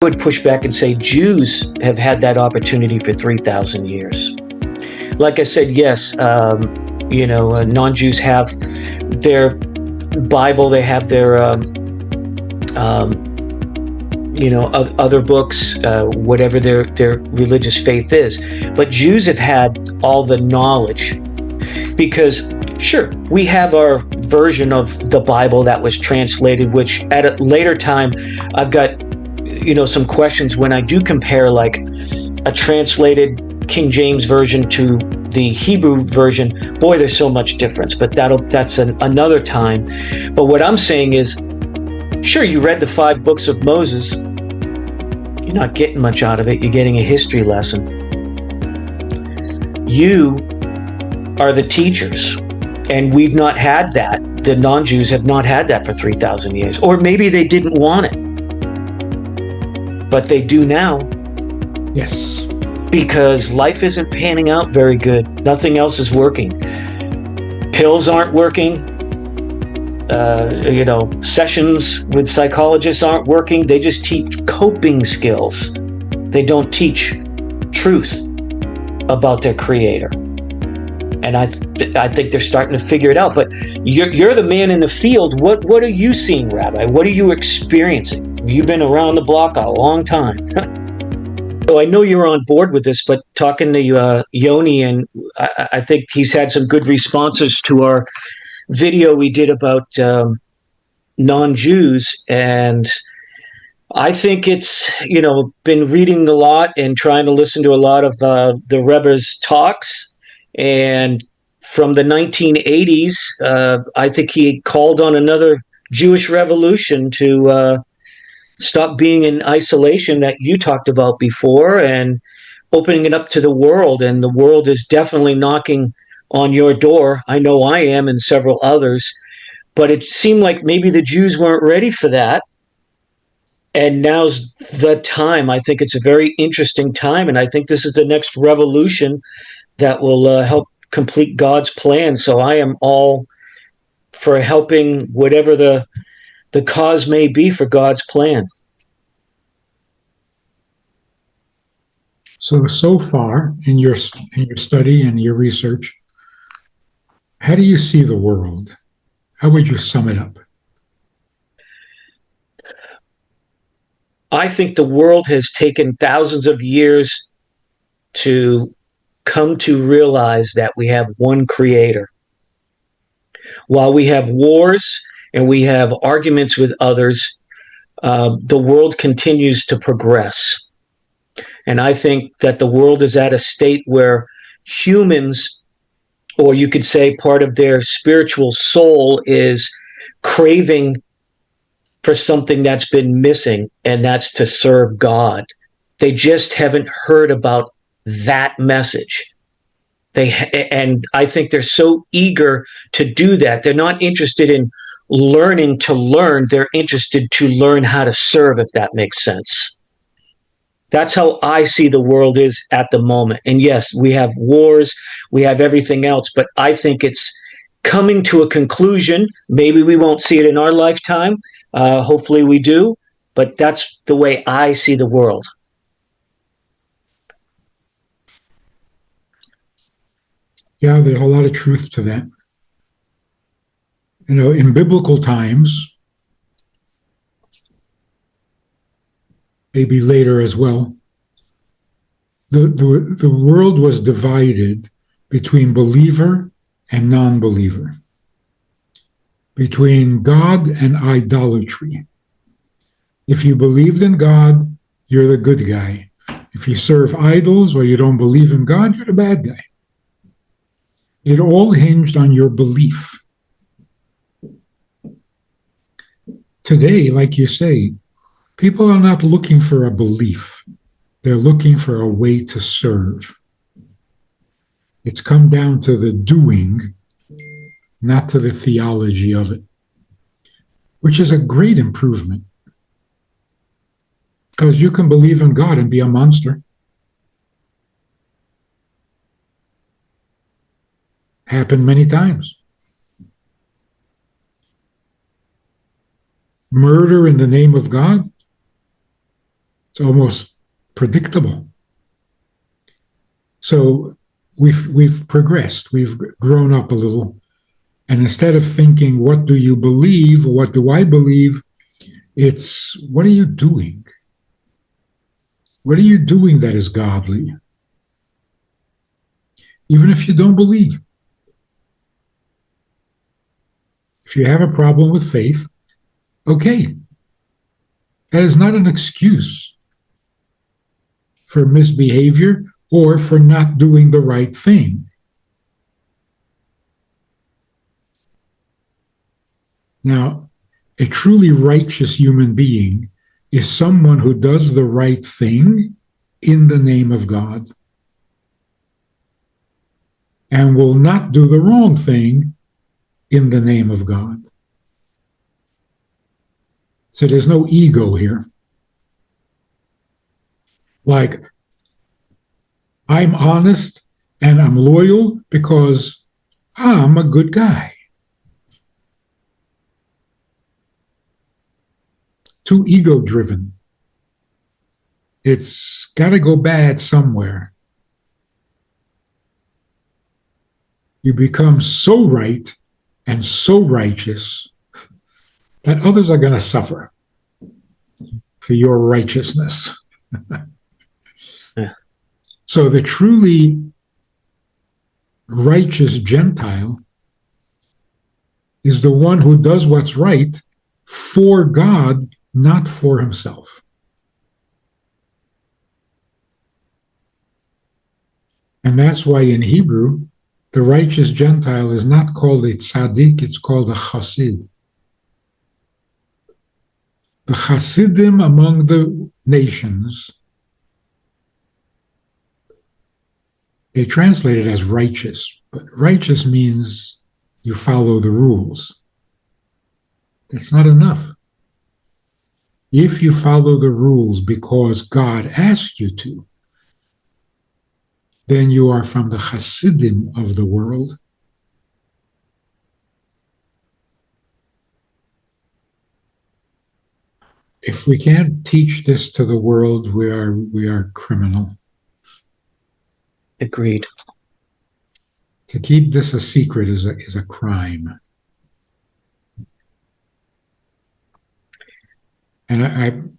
would push back and say Jews have had that opportunity for 3,000 years. Like I said, yes, non-Jews have their Bible, they have their, other books, whatever their religious faith is. But Jews have had all the knowledge because, sure, we have our version of the Bible that was translated, which at a later time, I've got, some questions when I do compare like a translated King James version to the Hebrew version. Boy, there's so much difference, but that's another time. But what I'm saying is, sure, you read the 5 books of Moses. You're not getting much out of it. You're getting a history lesson. You are the teachers, and we've not had that. The non-Jews have not had that for 3,000 years, or maybe they didn't want it. But they do now. Yes. Because life isn't panning out very good. Nothing else is working. Pills aren't working. Sessions with psychologists aren't working. They just teach coping skills. They don't teach truth about their creator. And I think they're starting to figure it out. But you're the man in the field. What are you seeing, Rabbi? What are you experiencing? You've been around the block a long time. So I know you're on board with this, but talking to Yoni, and I think he's had some good responses to our video we did about non-Jews. And I think it's, been reading a lot and trying to listen to a lot of the Rebbe's talks. And from the 1980s, I think he called on another Jewish revolution to stop being in isolation that you talked about before and opening it up to the world. And the world is definitely knocking on your door. I know I am, and several others. But it seemed like maybe the Jews weren't ready for that. And now's the time. I think it's a very interesting time. And I think this is the next revolution that will help complete God's plan. So I am all for helping whatever the cause may be for God's plan. So far in your study and your research, how do you see the world? How would you sum it up? I think the world has taken thousands of years to come to realize that we have one creator. While we have wars and we have arguments with others, the world continues to progress. And I think that the world is at a state where humans, or you could say part of their spiritual soul, is craving for something that's been missing, and that's to serve God. They just haven't heard about that message. And I think they're so eager to do that. They're not interested in learning to learn. They're interested to learn how to serve, if that makes sense. That's how I see the world is at the moment. And yes, we have wars, we have everything else, but I think it's coming to a conclusion. Maybe we won't see it in our lifetime. Hopefully we do, but that's the way I see the world. Yeah, there's a lot of truth to that. In biblical times, maybe later as well, the world was divided between believer and non-believer, between God and idolatry. If you believed in God, you're the good guy. If you serve idols or you don't believe in God, you're the bad guy. It all hinged on your belief. Today, like you say, people are not looking for a belief. They're looking for a way to serve. It's come down to the doing, not to the theology of it, which is a great improvement. Because you can believe in God and be a monster. Happened many times. Murder in the name of God? It's almost predictable. So we've progressed. We've grown up a little. And instead of thinking, what do you believe? What do I believe? It's, what are you doing? What are you doing that is godly? Even if you don't believe. If you have a problem with faith, okay. That is not an excuse for misbehavior or for not doing the right thing. Now, a truly righteous human being is someone who does the right thing in the name of God and will not do the wrong thing in the name of God. So there's no ego here. Like, I'm honest and I'm loyal because I'm a good guy. Too ego driven. It's got to go bad somewhere. You become so right and so righteous that others are going to suffer for your righteousness. Yeah. So the truly righteous Gentile is the one who does what's right for God, not for himself. And that's why in Hebrew, the righteous Gentile is not called a tzaddik, it's called a chassid. The chassidim among the nations, they translate it as righteous, but righteous means you follow the rules. That's not enough. If you follow the rules because God asked you to, then you are from the Hasidim of the world. If we can't teach this to the world, we are criminal. Agreed. To keep this a secret is a crime. And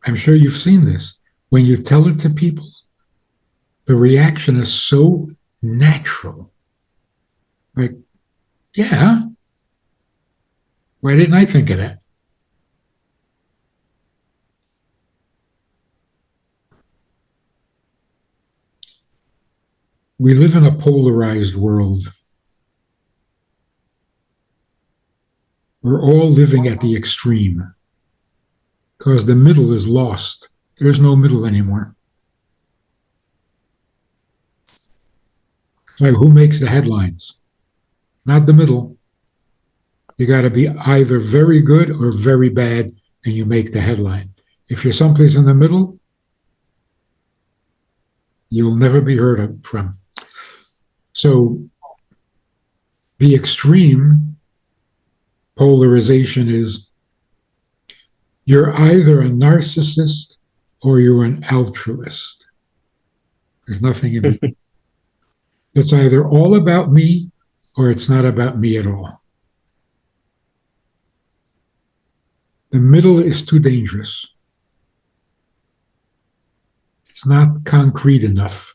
I'm sure you've seen this. When you tell it to people, the reaction is so natural. Like, yeah, why didn't I think of that? We live in a polarized world. We're all living at the extreme because the middle is lost. There's no middle anymore. Like, who makes the headlines? Not the middle. You got to be either very good or very bad, and you make the headline. If you're someplace in the middle, you'll never be heard from. So the extreme polarization is you're either a narcissist or you're an altruist. There's nothing in between. It's either all about me or it's not about me at all. The middle is too dangerous. It's not concrete enough.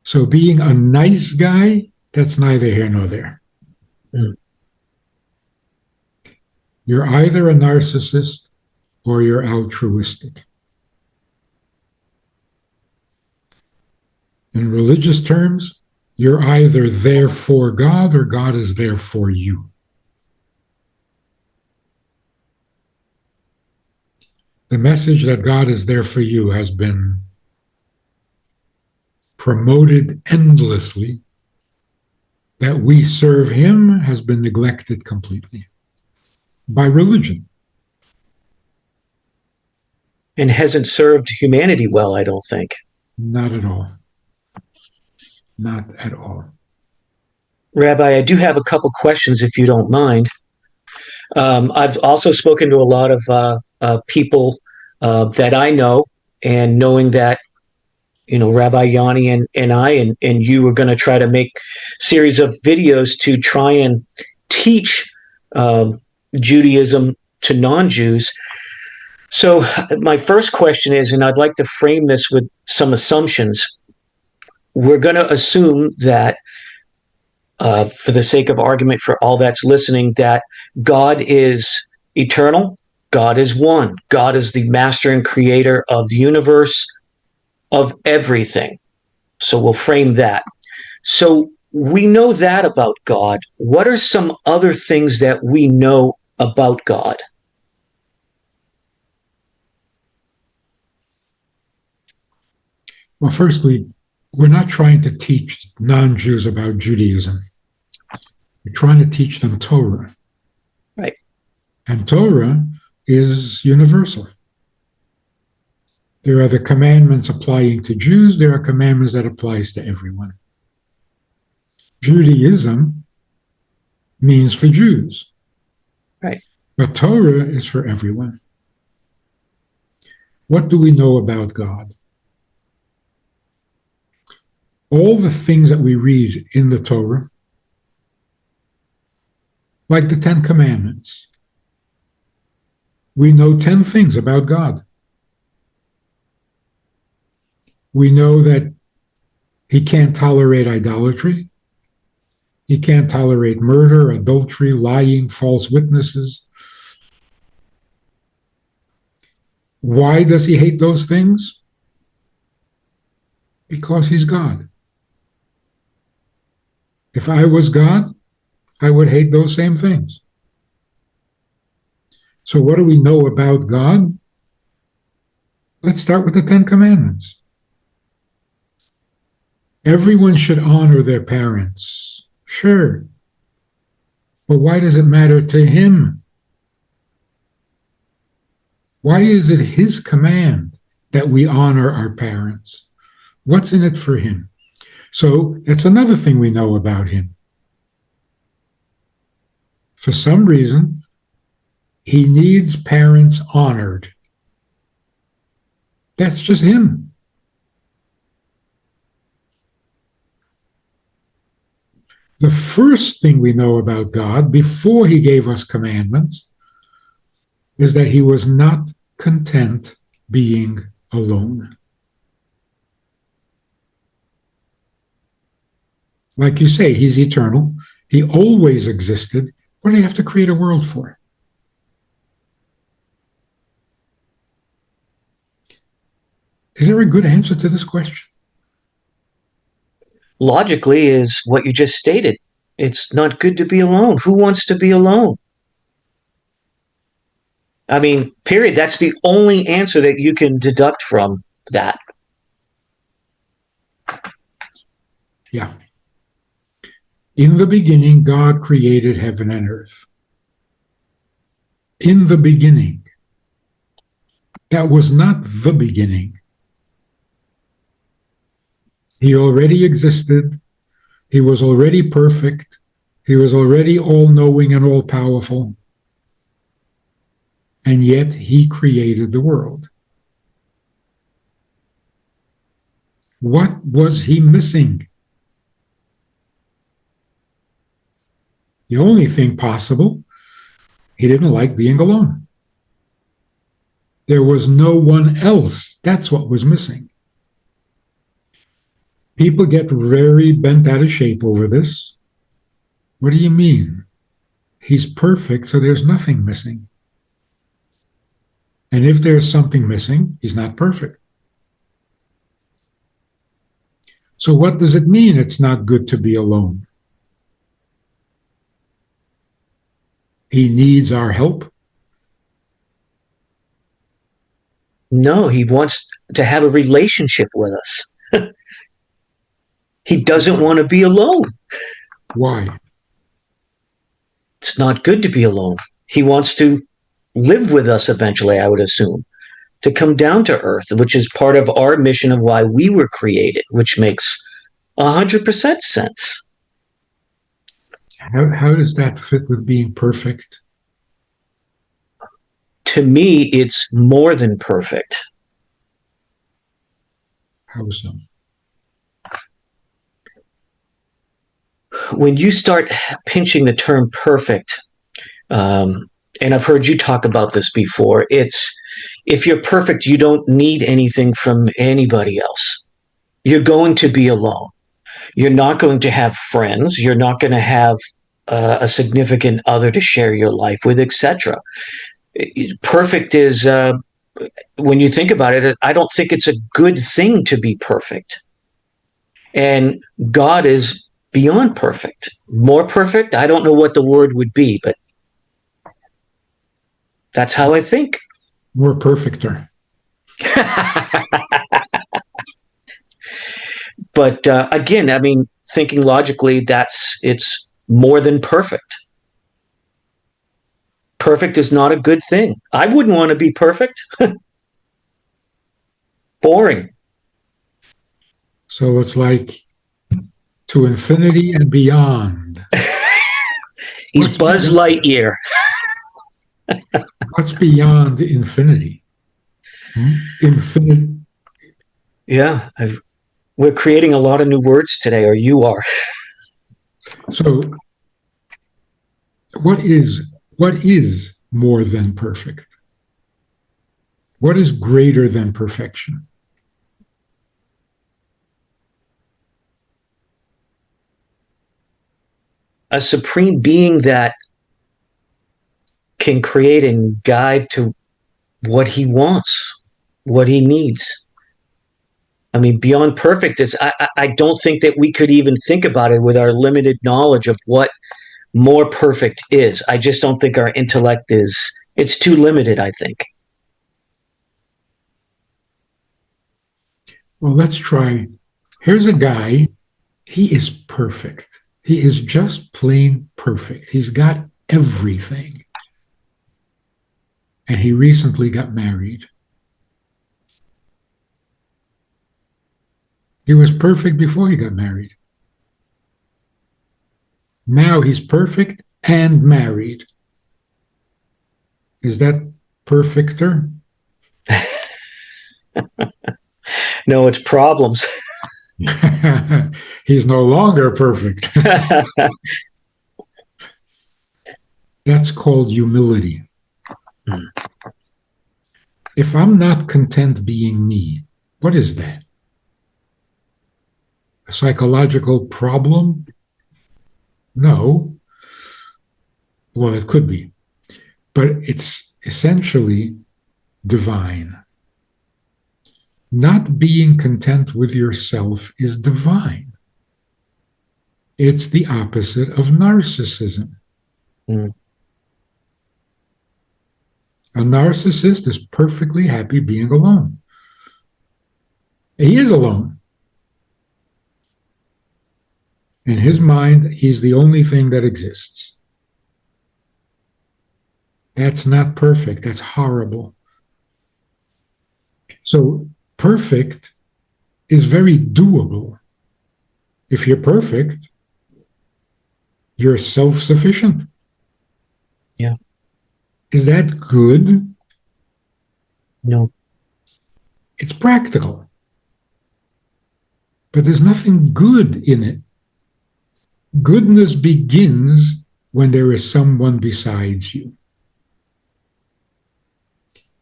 So being a nice guy, that's neither here nor there. Mm. You're either a narcissist or you're altruistic. In religious terms, you're either there for God or God is there for you. The message that God is there for you has been promoted endlessly. That we serve him has been neglected completely by religion. And hasn't served humanity well, I don't think. Not at all. Not at all. Rabbi, I do have a couple questions if you don't mind. I've also spoken to a lot of people that I know, and knowing that Rabbi Yanni and I and you are going to try to make series of videos to try and teach Judaism to non-Jews. So my first question is, and I'd like to frame this with some assumptions. We're going to assume that, for the sake of argument for all that's listening, that God is eternal, God is one, God is the master and creator of the universe, of everything. So we'll frame that. So we know that about God. What are some other things that we know about God? Well, firstly, we're not trying to teach non-Jews about Judaism. We're trying to teach them Torah. Right. And Torah is universal. There are the commandments applying to Jews. There are commandments that applies to everyone. Judaism means for Jews. Right. But Torah is for everyone. What do we know about God? All the things that we read in the Torah, like the 10 Commandments, we know 10 things about God. We know that he can't tolerate idolatry. He can't tolerate murder, adultery, lying, false witnesses. Why does he hate those things? Because he's God. If I was God, I would hate those same things. So what do we know about God? Let's start with the 10 Commandments. Everyone should honor their parents. Sure. But why does it matter to him? Why is it his command that we honor our parents? What's in it for him? So that's another thing we know about him. For some reason, he needs parents honored. That's just him. The first thing we know about God before he gave us commandments is that he was not content being alone. Like you say, he's eternal. He always existed. What do you have to create a world for? Is there a good answer to this question? Logically is what you just stated. It's not good to be alone. Who wants to be alone? I mean, period. That's the only answer that you can deduct from that. Yeah. In the beginning, God created heaven and earth. In the beginning. That was not the beginning. He already existed. He was already perfect. He was already all-knowing and all-powerful. And yet he created the world. What was he missing? The only thing possible, he didn't like being alone. There was no one else. That's what was missing. People get very bent out of shape over this. What do you mean? He's perfect, so there's nothing missing. And if there's something missing, he's not perfect. So what does it mean it's not good to be alone? He needs our help? No, he wants to have a relationship with us. He doesn't want to be alone. Why? It's not good to be alone. He wants to live with us eventually, I would assume, to come down to earth, which is part of our mission of why we were created, which makes 100% sense. How does that fit with being perfect? to me, it's more than perfect. How so? When you start pinching the term perfect, and I've heard you talk about this before, it's if you're perfect, you don't need anything from anybody else. You're going to be alone. You're not going to have friends. You're not going to have a significant other to share your life with, etc. Perfect is, when you think about it, I don't think it's a good thing to be perfect. And God is beyond perfect. More perfect? I don't know what the word would be, but that's how I think. More perfecter. But again, I mean, thinking logically, it's more than perfect. Perfect is not a good thing. I wouldn't want to be perfect. Boring. So it's like to infinity and beyond. He's What's Buzz beyond, Lightyear. what's beyond infinity? Infinite. Yeah, we're creating a lot of new words today, or you are. So what is more than perfect? What is greater than perfection? A supreme being that can create and guide to what he wants, what he needs. I mean, beyond perfect is, I don't think that we could even think about it with our limited knowledge of what more perfect is. I just don't think our intellect it's too limited, I think. Well, let's try. Here's a guy. He is perfect. He is just plain perfect. He's got everything. And he recently got married. He was perfect before he got married. Now he's perfect and married. Is that perfecter? No, it's problems. He's no longer perfect. That's called humility. If I'm not content being me, what is that? A psychological problem? No. Well, it could be, but it's essentially divine. Not being content with yourself is divine. It's the opposite of narcissism. Mm. A narcissist is perfectly happy being alone. He is alone. In his mind, he's the only thing that exists. That's not perfect. That's horrible. So, perfect is very doable. If you're perfect, you're self sufficient. Yeah. Is that good? No. It's practical, but there's nothing good in it. Goodness begins when there is someone besides you.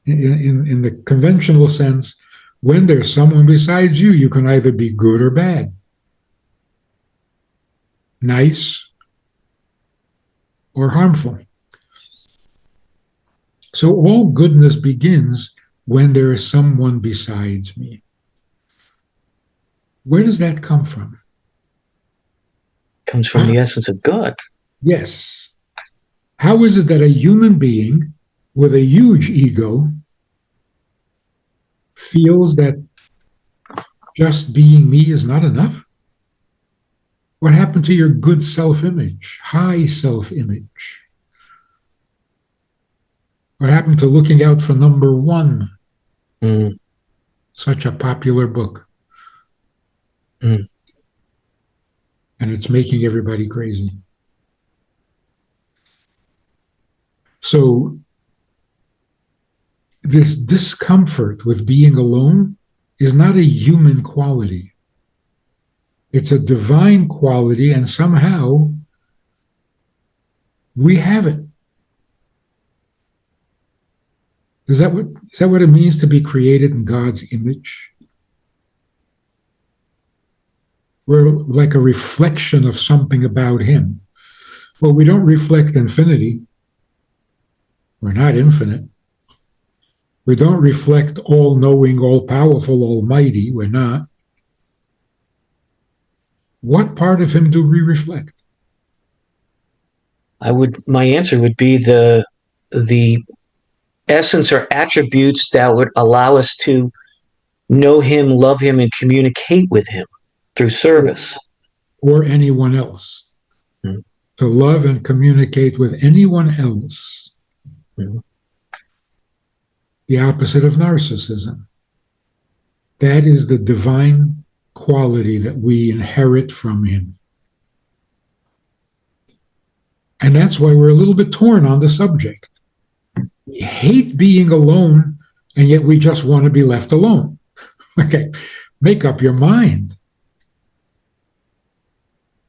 In the conventional sense, when there's someone besides you, you can either be good or bad, nice or harmful. So all goodness begins when there is someone besides me. Where does that come from? Comes from the essence of God. Yes. How is it that a human being with a huge ego feels that just being me is not enough? What happened to your good self-image, high self-image? What happened to looking out for number one? Mm. Such a popular book. Mm. And it's making everybody crazy. So this discomfort with being alone is not a human quality. It's a divine quality, and somehow we have it. Is that what it means to be created in God's image? We're like a reflection of something about Him. Well, we don't reflect infinity. We're not infinite. We don't reflect all-knowing, all-powerful, almighty. We're not. What part of Him do we reflect? My answer would be the essence or attributes that would allow us to know Him, love Him, and communicate with Him through service. Or anyone else. Mm-hmm. To love and communicate with anyone else. Mm-hmm. The opposite of narcissism. That is the divine quality that we inherit from Him. And that's why we're a little bit torn on the subject. We hate being alone, and yet we just want to be left alone. Okay, make up your mind.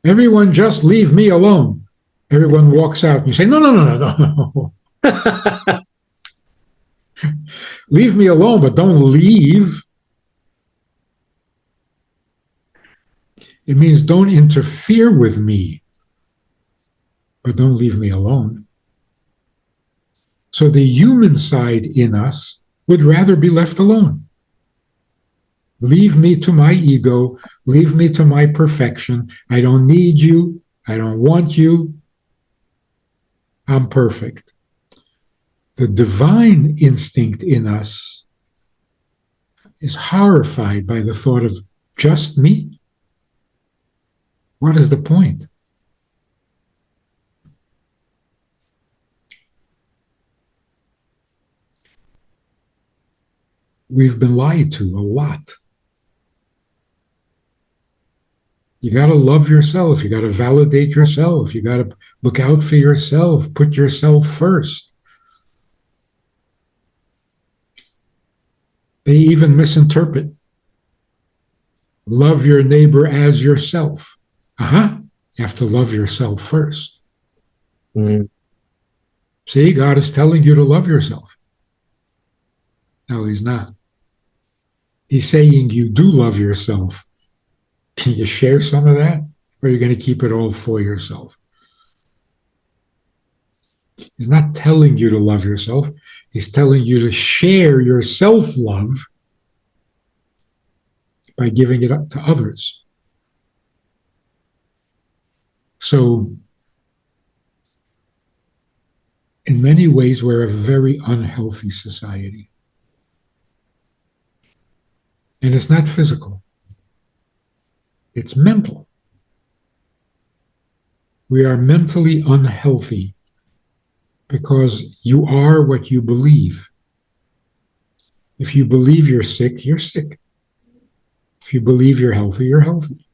Everyone just leave me alone. Everyone walks out and you say, no, no, no, no, no. Leave me alone, but don't leave. It means don't interfere with me, but don't leave me alone. So the human side in us would rather be left alone. Leave me to my ego. Leave me to my perfection. I don't need you. I don't want you. I'm perfect. The divine instinct in us is horrified by the thought of just me. What is the point? We've been lied to a lot. You got to love yourself. You got to validate yourself. You got to look out for yourself. Put yourself first. They even misinterpret. Love your neighbor as yourself. You have to love yourself first. Mm. See, God is telling you to love yourself. No, He's not. He's saying you do love yourself. Can you share some of that? Or are you going to keep it all for yourself? He's not telling you to love yourself. He's telling you to share your self-love by giving it up to others. So, in many ways, we're a very unhealthy society. And it's not physical. It's mental. We are mentally unhealthy because you are what you believe. If you believe you're sick, you're sick. If you believe you're healthy, you're healthy.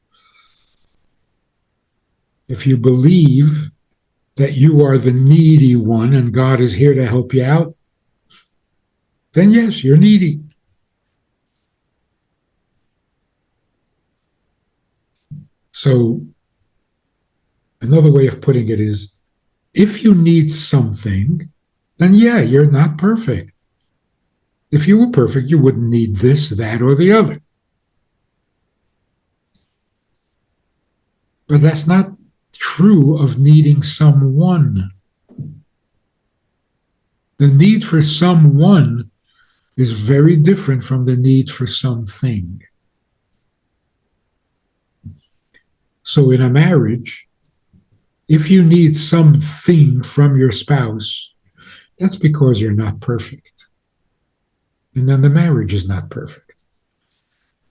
If you believe that you are the needy one and God is here to help you out, then yes, you're needy. So, another way of putting it is, if you need something, then yeah, you're not perfect. If you were perfect, you wouldn't need this, that, or the other. But that's not true of needing someone. The need for someone is very different from the need for something. So in a marriage, if you need something from your spouse, that's because you're not perfect. And then the marriage is not perfect.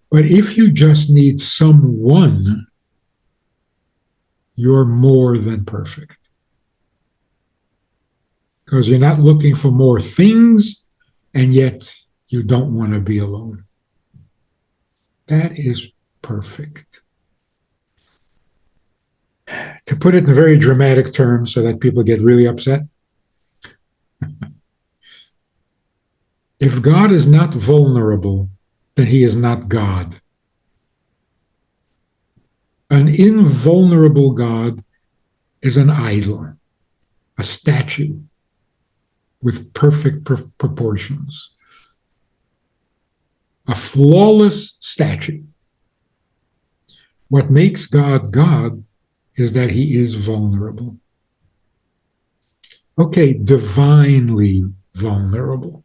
But if you just need someone, you're more than perfect. Because you're not looking for more things, and yet you don't want to be alone. That is perfect. To put it in very dramatic terms so that people get really upset, If God is not vulnerable, then he is not God. An invulnerable God is an idol, a statue with perfect proportions, a flawless statue. What makes God God is that he is vulnerable. Okay, divinely vulnerable.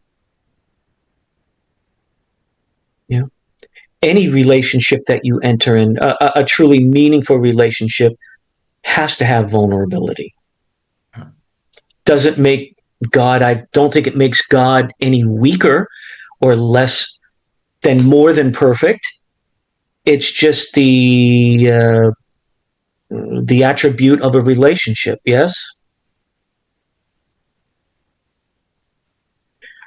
Yeah. Any relationship that you enter in, a truly meaningful relationship, has to have vulnerability. Doesn't make God, I don't think it makes God any weaker or less than more than perfect. It's just the attribute of a relationship. Yes.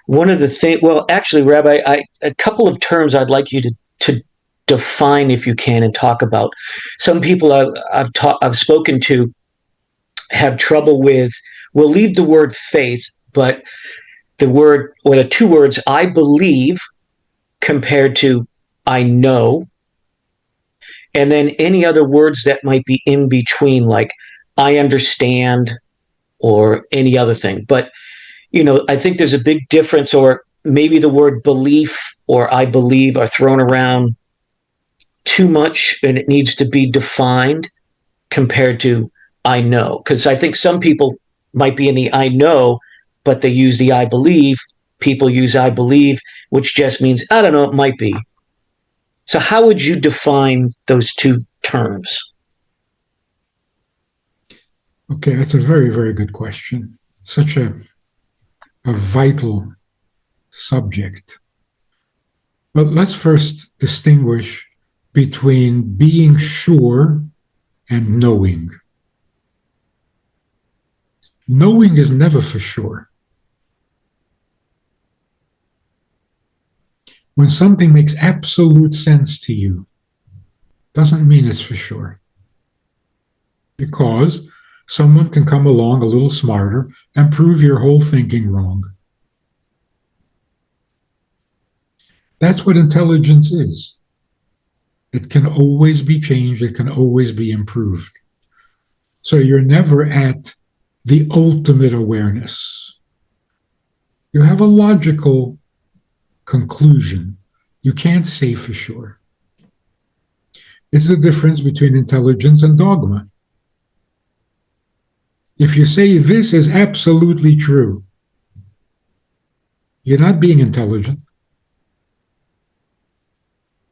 One of the things, well, actually, Rabbi, a couple of terms I'd like you to define, if you can, and talk about. Some people I've spoken to have trouble with. We'll leave the word faith, but the word or the two words "I believe" compared to "I know," and then any other words that might be in between, like "I understand" or any other thing. But I think there's a big difference, or maybe the word belief or I believe are thrown around too much and it needs to be defined compared to I know. Because I think some people might be in the I know, but they use the I believe. People use I believe, which just means, I don't know, it might be. So, how would you define those two terms? Okay, that's a very, very good question. Such a vital subject. But let's first distinguish between being sure and knowing. Knowing is never for sure. When something makes absolute sense to you, doesn't mean it's for sure. Because someone can come along a little smarter and prove your whole thinking wrong. That's what intelligence is. It can always be changed. It can always be improved. So you're never at the ultimate awareness. You have a logical conclusion. You can't say for sure. It's the difference between intelligence and dogma. If you say this is absolutely true, you're not being intelligent.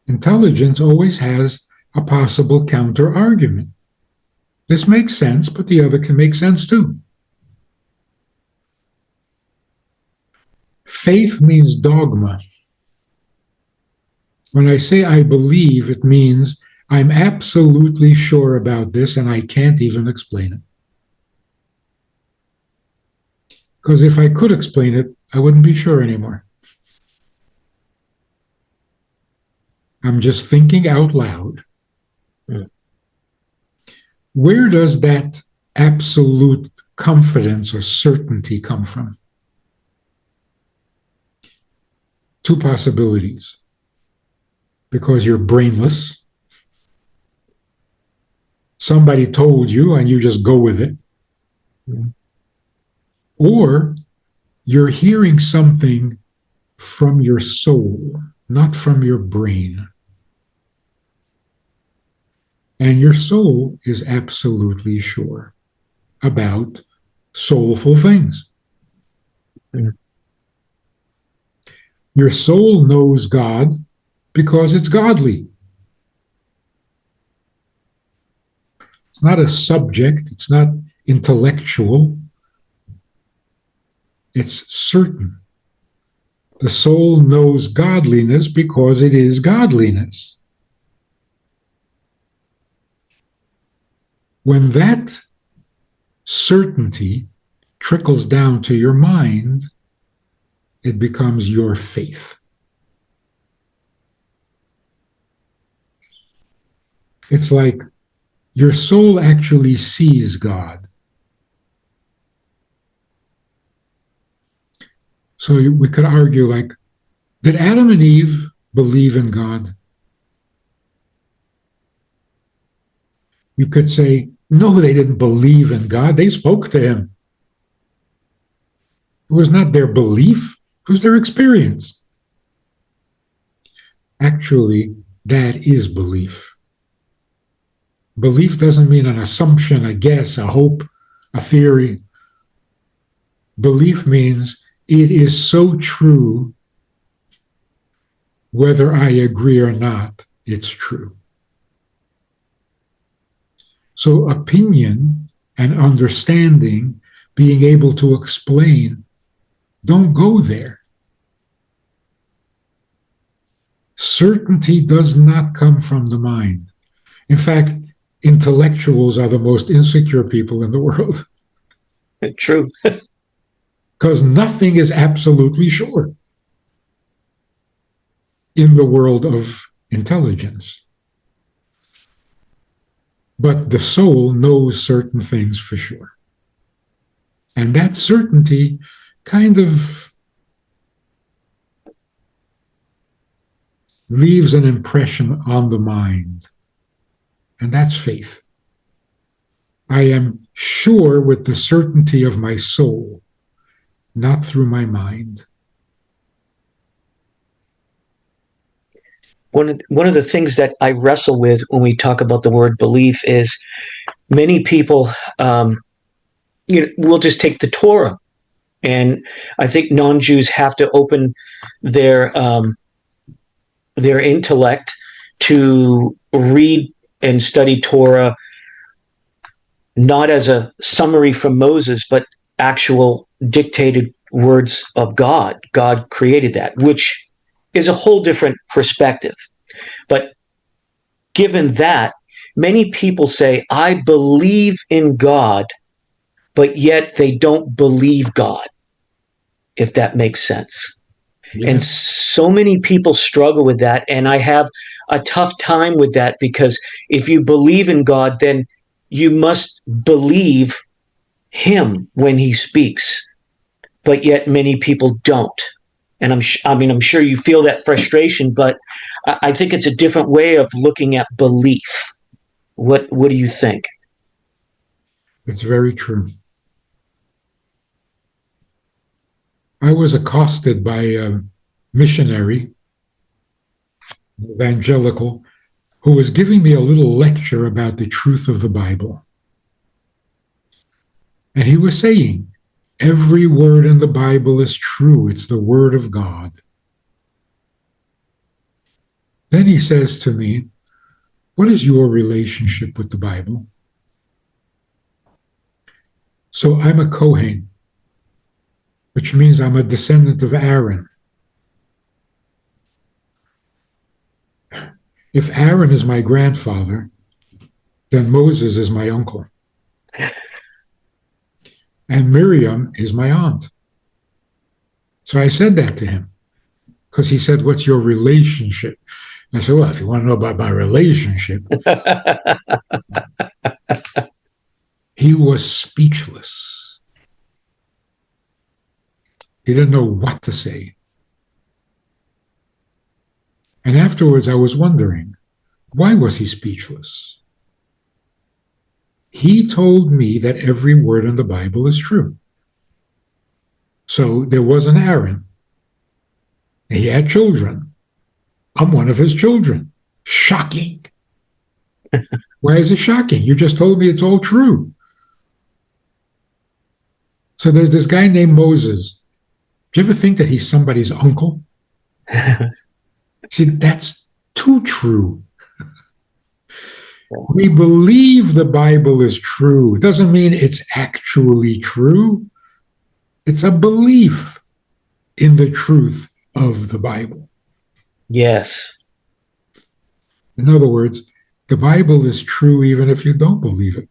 Intelligence always has a possible counter argument. This makes sense, but the other can make sense too. Faith means dogma. When I say I believe, it means I'm absolutely sure about this and I can't even explain it. Because if I could explain it, I wouldn't be sure anymore. I'm just thinking out loud. Mm. Where does that absolute confidence or certainty come from? Two possibilities. Because you're brainless. Somebody told you and you just go with it. Mm. Or you're hearing something from your soul, not from your brain. And your soul is absolutely sure about soulful things. Mm. Your soul knows God because it's godly. It's not a subject, it's not intellectual, it's certain. The soul knows godliness because it is godliness. When that certainty trickles down to your mind, it becomes your faith. It's like your soul actually sees God. So we could argue like, Did Adam and Eve believe in God? You could say, no, they didn't believe in God. They spoke to him. It was not their belief, it was their experience. Actually, that is belief. Belief doesn't mean an assumption, a guess, a hope, a theory. Belief means it is so true, whether I agree or not, it's true. So, opinion and understanding, being able to explain, don't go there. Certainty does not come from the mind. In fact, intellectuals are the most insecure people in the world True. because nothing is absolutely sure in the world of intelligence. But the soul knows certain things for sure. And that certainty kind of leaves an impression on the mind. And that's faith. I am sure with the certainty of my soul, not through my mind. One of the things that I wrestle with when we talk about the word belief is many people, we'll just take the Torah. And I think non-Jews have to open their intellect to read and study Torah, not as a summary from Moses, but actual dictated words of God. God created that, which is a whole different perspective. But given that, many people say, I believe in God, but yet they don't believe God, if that makes sense. Yes. And so many people struggle with that. And I have a tough time with that because if you believe in God, then you must believe him when he speaks. But yet many people don't. And I'm sure you feel that frustration, but I think it's a different way of looking at belief. What do you think? It's very true. I was accosted by a missionary, evangelical, who was giving me a little lecture about the truth of the Bible. And he was saying, every word in the Bible is true. It's the word of God. Then he says to me, what is your relationship with the Bible? So I'm a Kohen, which means I'm a descendant of Aaron. If Aaron is my grandfather, then Moses is my uncle. And Miriam is my aunt. So I said that to him because he said, what's your relationship? And I said, well, if you want to know about my relationship, he was speechless. He didn't know what to say. And afterwards, I was wondering, why was he speechless? He told me that every word in the Bible is true. So there was an Aaron. He had children. I'm one of his children. Shocking. Why is it shocking? You just told me it's all true. So there's this guy named Moses. Do you ever think that he's somebody's uncle? See, that's too true. We believe the Bible is true. It doesn't mean it's actually true. It's a belief in the truth of the Bible. Yes. In other words, the Bible is true even if you don't believe it.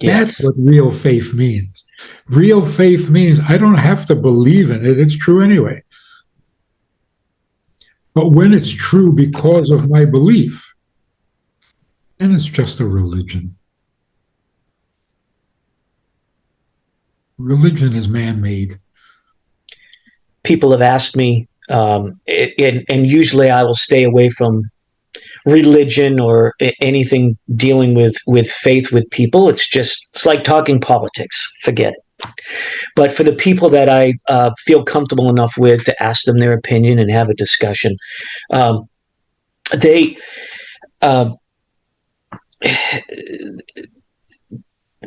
Yes. That's what real faith means. Real faith means I don't have to believe in it. It's true anyway. But when it's true because of my belief, then it's just a religion. Religion is man-made. people have asked me, and usually I will stay away from religion or anything dealing with faith with people. It's like talking politics. Forget it. But for the people that I feel comfortable enough with to ask them their opinion and have a discussion, um, they uh,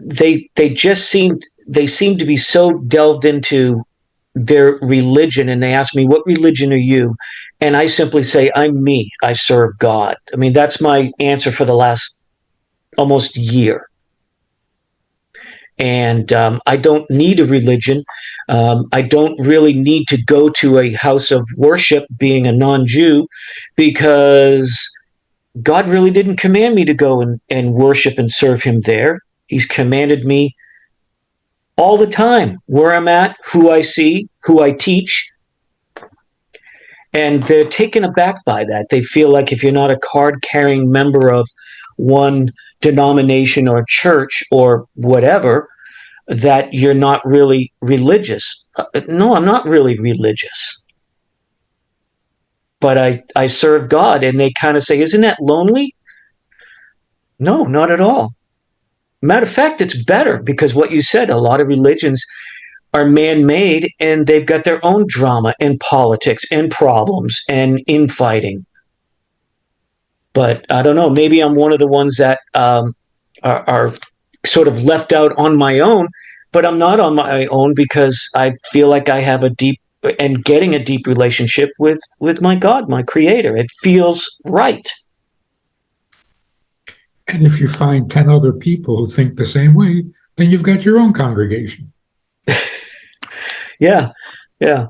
they seem to be so delved into their religion, and they ask me, what religion are you? And I simply say, I'm me. I serve God. I mean, that's my answer for the last almost year. And I don't need a religion. I don't really need to go to a house of worship being a non-Jew, because God really didn't command me to go and worship and serve him there. He's commanded me all the time where I'm at, who I see, who I teach. And they're taken aback by that. They feel like if you're not a card carrying member of one denomination or church or whatever, that you're not really religious. No, I'm not really religious. But I serve God. And they kind of say, isn't that lonely? No, not at all. Matter of fact, it's better, because what you said, a lot of religions are man-made, and they've got their own drama and politics and problems and infighting. But I don't know, maybe I'm one of the ones that are sort of left out on my own, but I'm not on my own, because I feel like I have a deep and getting a deep relationship with my God, my creator. It feels right. And if you find 10 other people who think the same way, then you've got your own congregation. Yeah, yeah,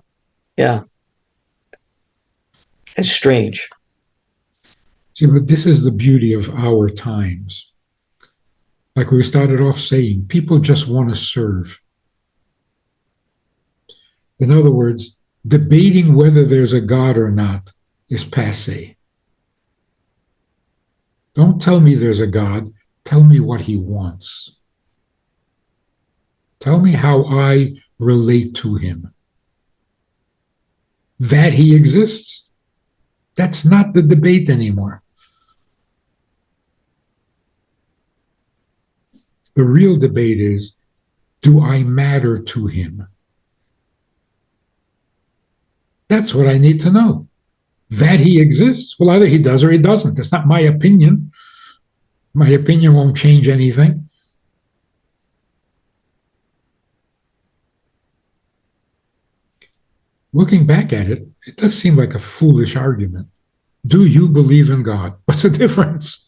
yeah. It's strange. See, but this is the beauty of our times. Like we started off saying, people just want to serve. In other words, debating whether there's a God or not is passe. Don't tell me there's a God. Tell me what he wants. Tell me how I relate to him. That he exists. That's not the debate anymore. The real debate is, do I matter to him? That's what I need to know. That he exists. Well, either he does or he doesn't. That's not my opinion. My opinion won't change anything. Looking back at it, it does seem like a foolish argument. Do you believe in God? What's the difference?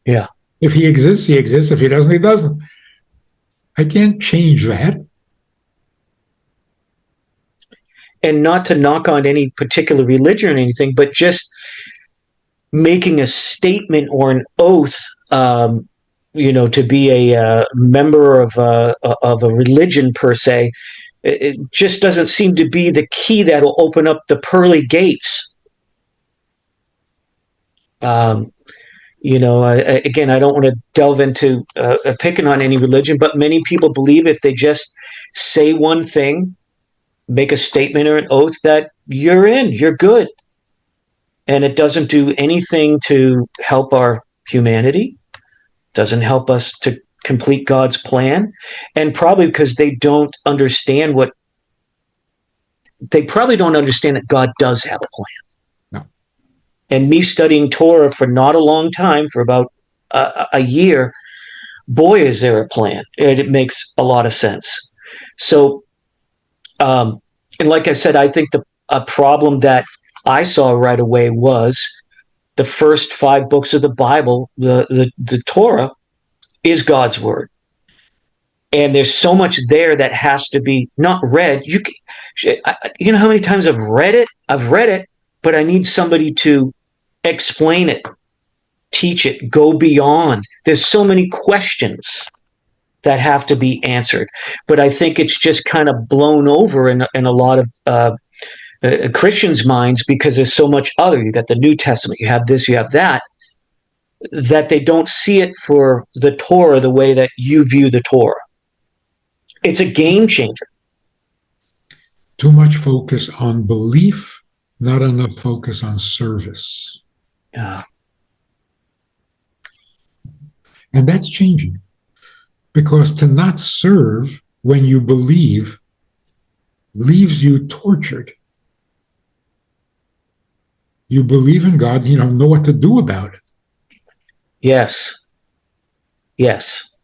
Yeah. If he exists, he exists. If he doesn't, he doesn't. I can't change that. And not to knock on any particular religion or anything, but just making a statement or an oath, to be a member of a religion per se, it just doesn't seem to be the key that will open up the pearly gates. Again, I don't want to delve into picking on any religion, but many people believe if they just say one thing, make a statement or an oath, that you're good. And it doesn't do anything to help our humanity, doesn't help us to complete God's plan. And probably because they don't understand that God does have a plan. No. And me studying Torah for not a long time, for about a year, boy, is there a plan. And it makes a lot of sense. So, and like I said, I think a problem that I saw right away was the first 5 books of the Bible, the Torah, is God's word. And there's so much there that has to be not read. You know how many times I've read it? I've read it, but I need somebody to explain it, teach it, go beyond. There's so many questions that have to be answered. But I think it's just kind of blown over in a lot of Christians' minds, because there's so much other. You got the New Testament, you have this, you have that they don't see it for the Torah the way that you view the Torah. It's a game changer. Too much focus on belief, not enough focus on service. Uh, And that's changing because to not serve when you believe leaves you tortured. You believe in God, you don't know what to do about it. yes. Yes.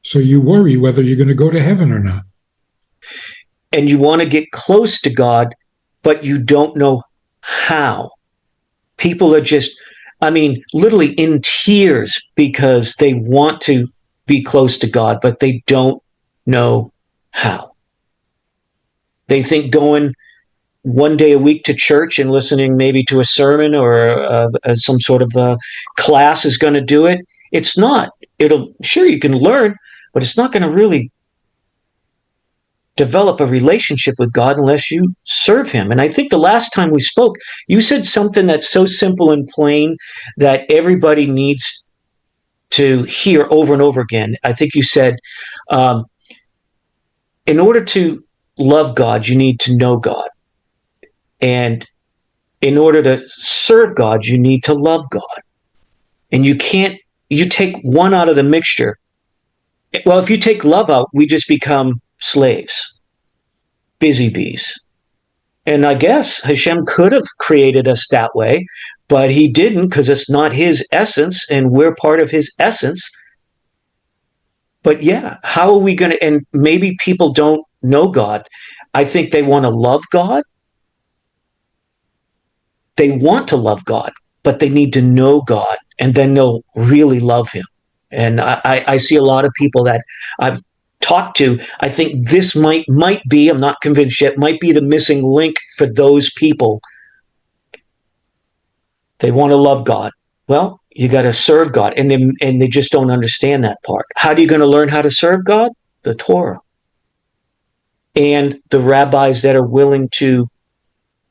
So you worry whether you're going to go to heaven or not. And you want to get close to God, but you don't know how. People are just, I mean, literally in tears because they want to be close to God, but they don't know how. They think going one day a week to church and listening maybe to a sermon or some sort of class is going to do it. It's not. It'll, sure, you can learn, but it's not going to really develop a relationship with God unless you serve Him. And I think the last time we spoke, you said something that's so simple and plain that everybody needs to hear over and over again. I think you said, um, in order to love God, you need to know God. And in order to serve God, you need to love God. And you can't, you take one out of the mixture. Well, if you take love out, we just become slaves, busy bees. And I guess Hashem could have created us that way, but He didn't because it's not His essence and we're part of His essence. But yeah, how are we going to? And maybe people don't know God. I think they want to love God. They want to love God, but they need to know God and then they'll really love Him. And I see a lot of people that I've talked to. I think this might be, I'm not convinced yet, might be the missing link for those people. They want to love God. Well, you got to serve God, and they just don't understand that part. How are you going to learn how to serve God? The Torah and the rabbis that are willing to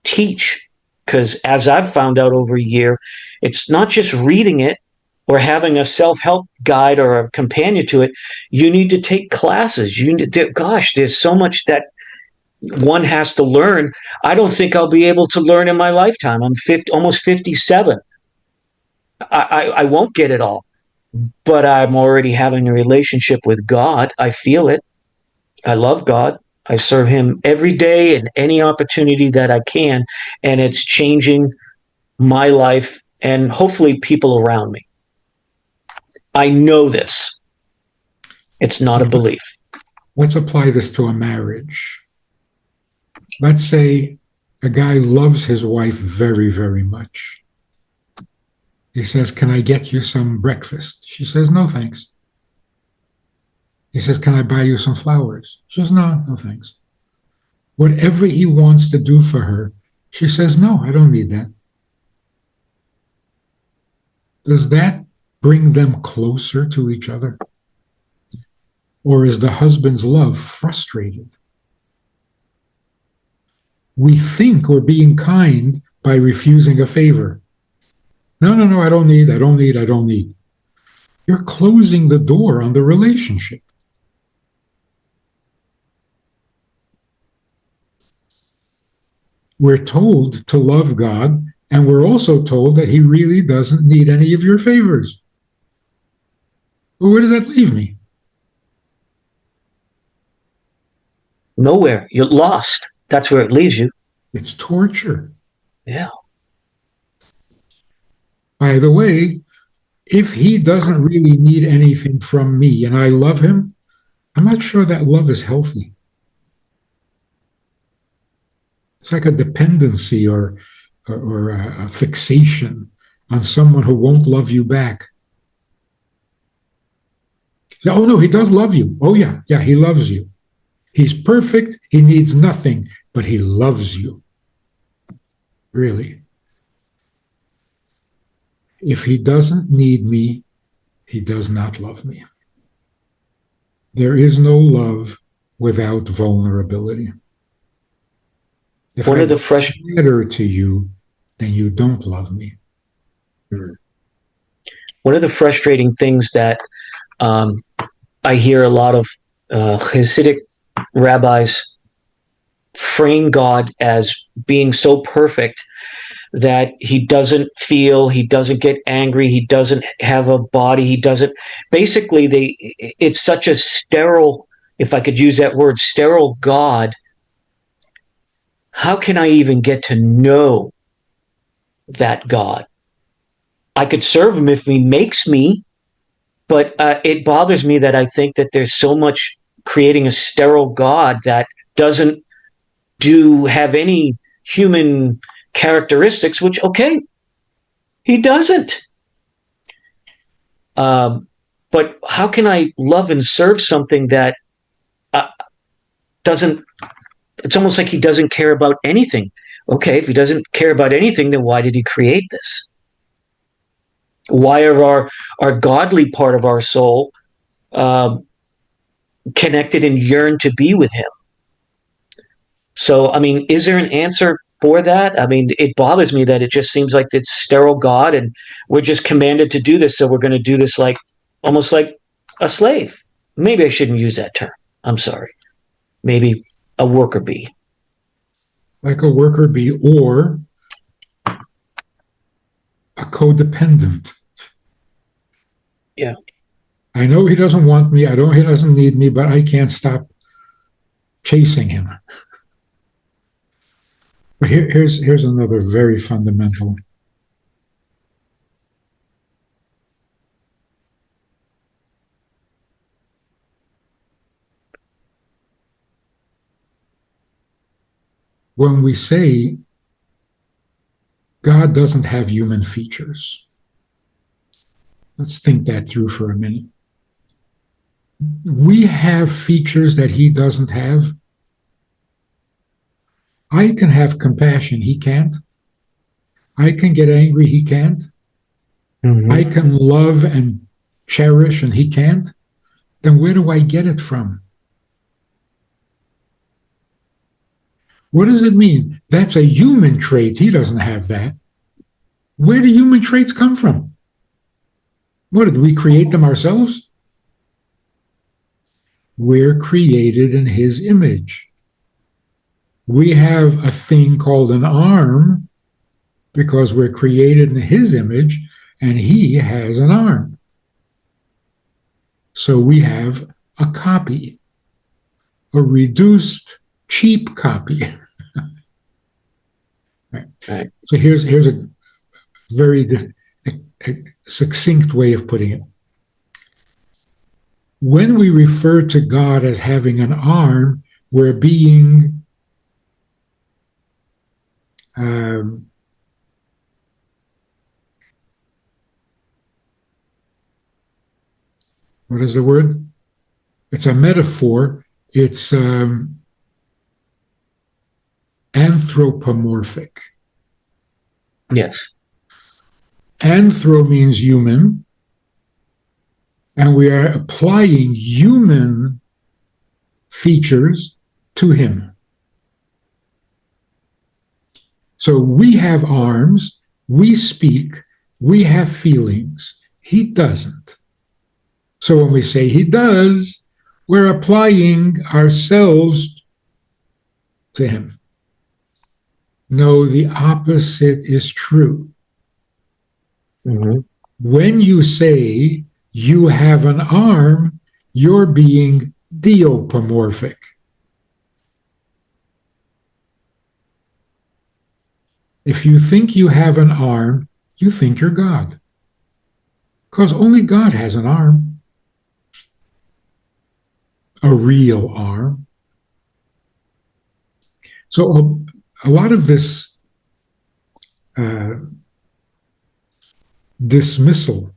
teach. Because as I've found out over a year, it's not just reading it or having a self-help guide or a companion to it. You need to take classes. You need to, gosh, there's so much that one has to learn. I don't think I'll be able to learn in my lifetime. I'm 50, almost 57. I won't get it all, but I'm already having a relationship with God. I feel it. I love God. I serve Him every day and any opportunity that I can. And it's changing my life and hopefully people around me. I know this. It's not a belief. Let's apply this to a marriage. Let's say a guy loves his wife very, very much. He says, "Can I get you some breakfast?" She says, "No, thanks." He says, "Can I buy you some flowers?" She says, "No, no, thanks." Whatever he wants to do for her, she says, "No, I don't need that." Does that bring them closer to each other? Or is the husband's love frustrated? We think we're being kind by refusing a favor. No, no, no, I don't need, I don't need, I don't need. You're closing the door on the relationship. We're told to love God, and we're also told that He really doesn't need any of your favors. Well, where does that leave me? Nowhere. You're lost. That's where it leaves you. It's torture. Yeah. By the way, if He doesn't really need anything from me and I love Him, I'm not sure that love is healthy. It's like a dependency or a fixation on someone who won't love you back. Oh, no, He does love you. Oh, yeah, yeah, He loves you. He's perfect. He needs nothing, but He loves you. Really. If He doesn't need me, He does not love me. There is no love without vulnerability. If One I of the fresh matter to you, then you don't love me. one of the frustrating things that I hear a lot of Hasidic rabbis frame God as being so perfect that he doesn't feel, he doesn't get angry, he doesn't have a body, he doesn't. Basically, it's such a sterile, if I could use that word, sterile God. How can I even get to know that God? I could serve him if he makes me, but it bothers me that I think that there's so much creating a sterile God that doesn't have any human characteristics, which, okay, he doesn't. But how can I love and serve something that uh, doesn't? It's almost like he doesn't care about anything. Okay, if he doesn't care about anything, then why did he create this? Why are our godly part of our soul connected and yearn to be with him? So, I mean, is there an answer for that? I mean, it bothers me that it just seems like it's sterile God, and we're just commanded to do this. So we're going to do this like almost like a slave. Maybe I shouldn't use that term. I'm sorry. Maybe a worker bee. Like a worker bee or a codependent. Yeah. I know he doesn't want me. I know he doesn't need me, but I can't stop chasing him. But here's another very fundamental. When we say God doesn't have human features, let's think that through for a minute. We have features that he doesn't have. I can have compassion, he can't. I can get angry, he can't. Mm-hmm. I can love and cherish, and he can't. Then where do I get it from? What does it mean? That's a human trait. He doesn't have that. Where do human traits come from? What, did we create them ourselves? We're created in his image. We have a thing called an arm because we're created in his image, and he has an arm. So we have a copy, a reduced, cheap copy. Right. So here's a very succinct way of putting it. When we refer to God as having an arm, we're being what is the word? It's a metaphor. It's anthropomorphic. Yes. Anthro means human, and we are applying human features to him. So we have arms, we speak, we have feelings. He doesn't. So when we say he does, we're applying ourselves to him. No, the opposite is true. Mm-hmm. When you say you have an arm, you're being diopomorphic. If you think you have an arm, you think you're God. Because only God has an arm. A real arm. So a lot of this dismissal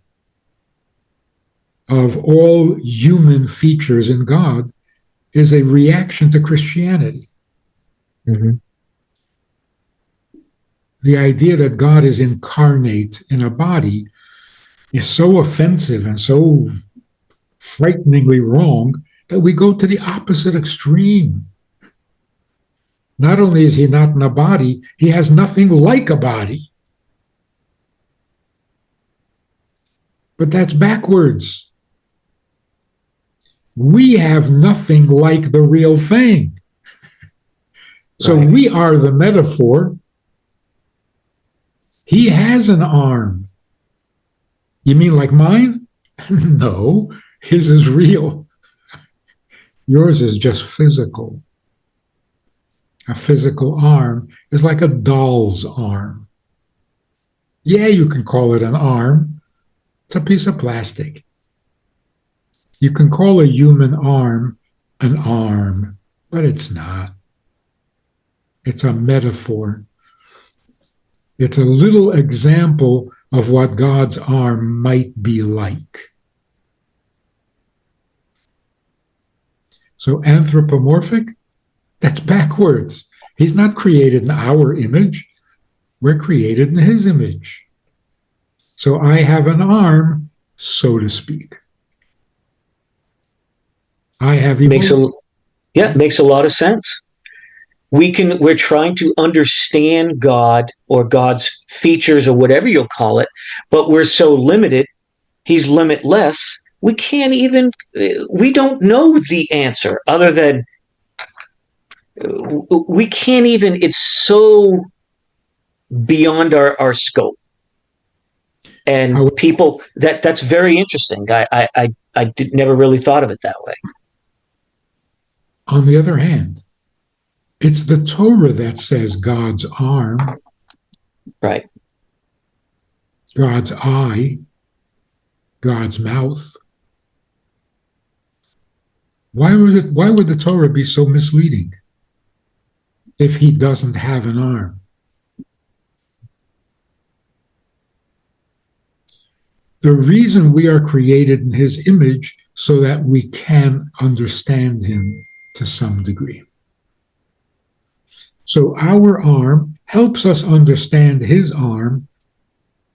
of all human features in God is a reaction to Christianity. Mm-hmm. The idea that God is incarnate in a body is so offensive and so frighteningly wrong that we go to the opposite extreme. Not only is he not in a body, he has nothing like a body. But that's backwards. We have nothing like the real thing. So Right. we are the metaphor. He has an arm. You mean like mine? No, his is real. Yours is just physical. A physical arm is like a doll's arm. Yeah, you can call it an arm. It's a piece of plastic. You can call a human arm an arm, but it's not. It's a metaphor. It's a little example of what God's arm might be like. So anthropomorphic, that's backwards. He's not created in our image. We're created in his image. So I have an arm, so to speak. I have Makes emotion. a Yeah, it makes a lot of sense. We're trying to understand God or God's features or whatever you'll call it, but we're so limited. He's limitless. We don't know the answer other than we can't even, it's so beyond our scope. And However, people, that's very interesting. Never really thought of it that way. on the other hand, it's the Torah that says God's arm, Right. God's eye, God's mouth. Why would the Torah be so misleading if he doesn't have an arm? The reason we are created in his image so that we can understand him to some degree. So our arm helps us understand his arm,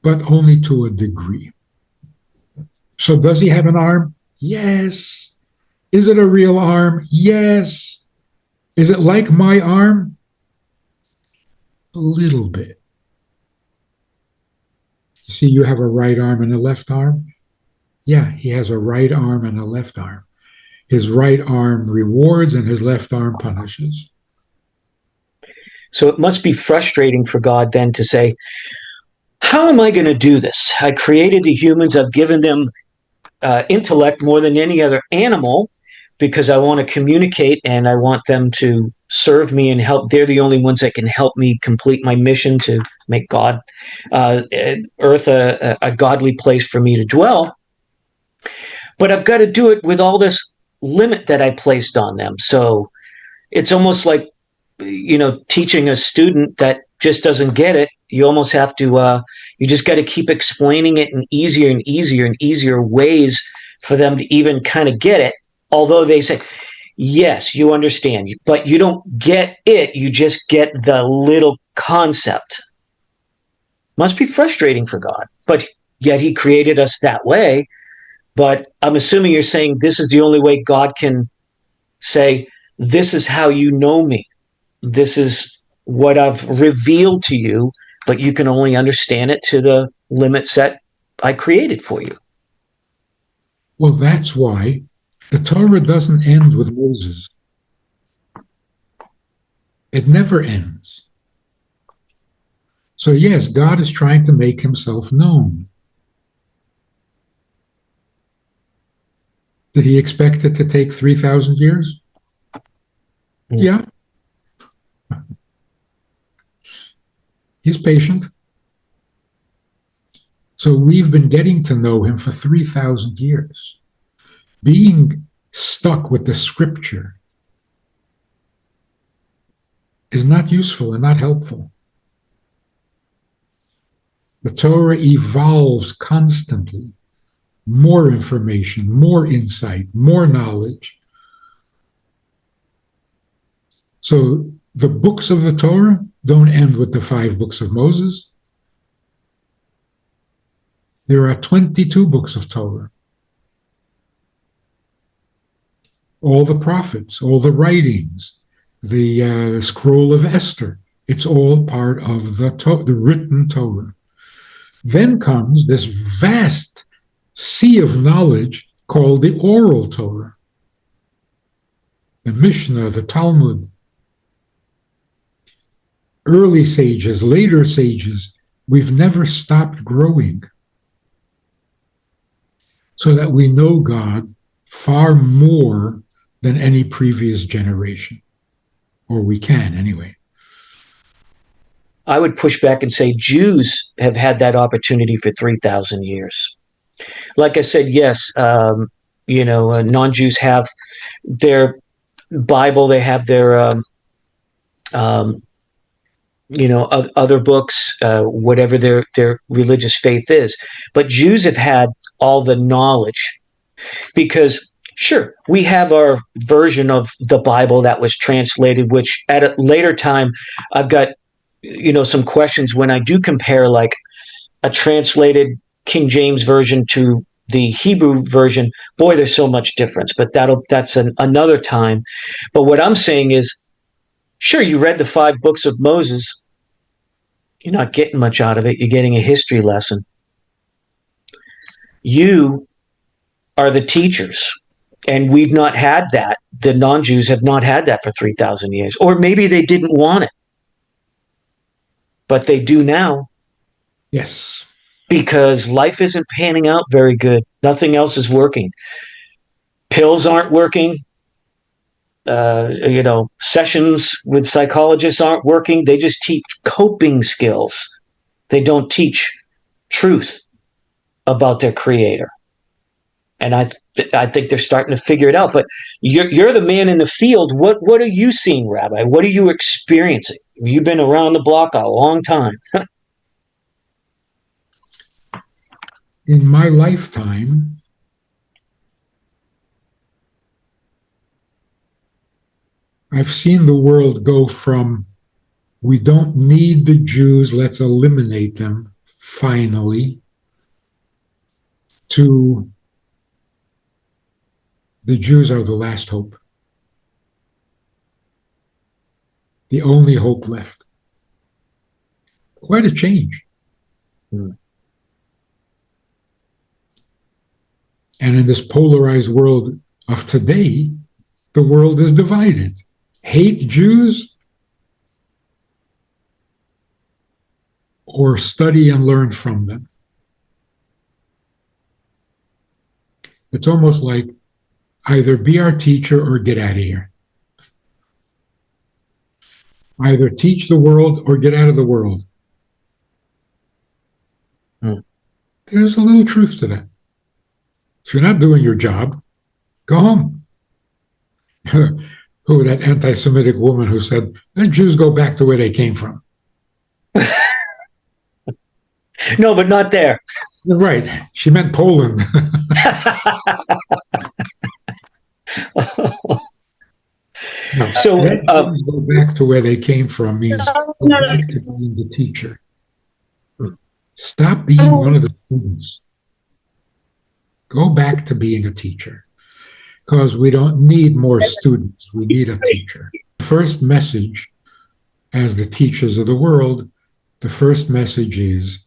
but only to a degree. So does he have an arm? Yes. Is it a real arm? Yes. Is it like my arm? A little bit. You see, you have a right arm and a left arm? Yeah, he has a right arm and a left arm. His right arm rewards and his left arm punishes. So it must be frustrating for God then to say, how am I going to do this? I created the humans. I've given them intellect more than any other animal because I want to communicate and I want them to serve me and help. They're the only ones that can help me complete my mission to make Earth a godly place for me to dwell. But I've got to do it with all this limit that I placed on them. So it's almost like, teaching a student that just doesn't get it. You almost have to, you just got to keep explaining it in easier and easier and easier ways for them to even kind of get it. Although they say, yes, you understand, but you don't get it. You just get the little concept. Must be frustrating for God, but yet he created us that way. But I'm assuming you're saying this is the only way God can say, this is how you know me. This is what I've revealed to you, but you can only understand it to the limits that I created for you. Well, that's why the Torah doesn't end with Moses. It never ends. So, yes, God is trying to make himself known. Did he expect it to take 3,000 years? Yeah. He's patient. So we've been getting to know him for 3,000 years. Being stuck with the scripture is not useful and not helpful. The Torah evolves constantly. More information, more insight, more knowledge. So the books of the Torah don't end with the 5 books of Moses. There are 22 books of Torah. All the prophets, all the writings, the scroll of Esther, it's all part of the written Torah. Then comes this vast sea of knowledge called the oral Torah, the Mishnah, the Talmud. early sages, later sages, we've never stopped growing so that we know God far more than any previous generation, or we can anyway. I would push back and say Jews have had that opportunity for 3,000 years. Like I said, yes, non-Jews have their Bible, they have their um, other books, whatever their religious faith is. But Jews have had all the knowledge because, sure, we have our version of the Bible that was translated, which at a later time, I've got some questions when I do compare like a translated King James version to the Hebrew version. Boy, there's so much difference, but that's another time. But what I'm saying is, sure, you read the 5 books of Moses. You're not getting much out of it. You're getting a history lesson. You are the teachers. And we've not had that. The non-Jews have not had that for 3,000 years. Or maybe they didn't want it. But they do now. Yes. Because life isn't panning out very good. Nothing else is working. Pills aren't working. Sessions with psychologists aren't working. They just teach coping skills. They don't teach truth about their creator. And I think they're starting to figure it out. But you're the man in the field. What are you seeing, Rabbi? What are you experiencing? You've been around the block a long time. In my lifetime, I've seen the world go from we don't need the Jews, let's eliminate them, finally, to the Jews are the last hope. The only hope left. Quite a change. Mm. And in this polarized world of today, the world is divided. Hate Jews or study and learn from them. It's almost like either be our teacher or get out of here. Either teach the world or get out of the world. There's a little truth to that. If you're not doing your job, go home. Who, that anti-Semitic woman who said, let Jews go back to where they came from. No, but not there. Right. She meant Poland. No, So, let Jews go back to where they came from means go back to being the teacher. Stop being one of the students. Go back to being a teacher. Because we don't need more students. We need a teacher. The first message, as the teachers of the world, the first message is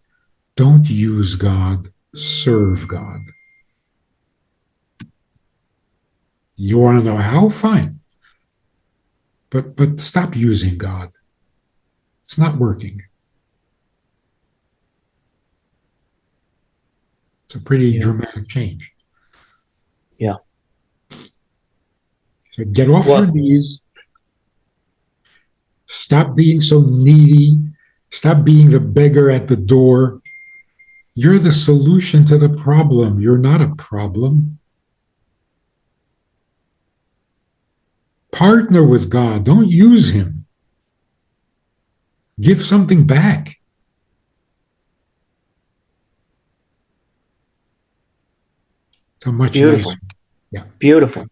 don't use God, serve God. You want to know how? Fine. But stop using God. It's not working. It's a pretty dramatic change. Yeah. So get off your knees. Stop being so needy. Stop being the beggar at the door. You're the solution to the problem. You're not a problem. Partner with God. Don't use him. Give something back. It's a much beautiful. nicer. Yeah. Beautiful.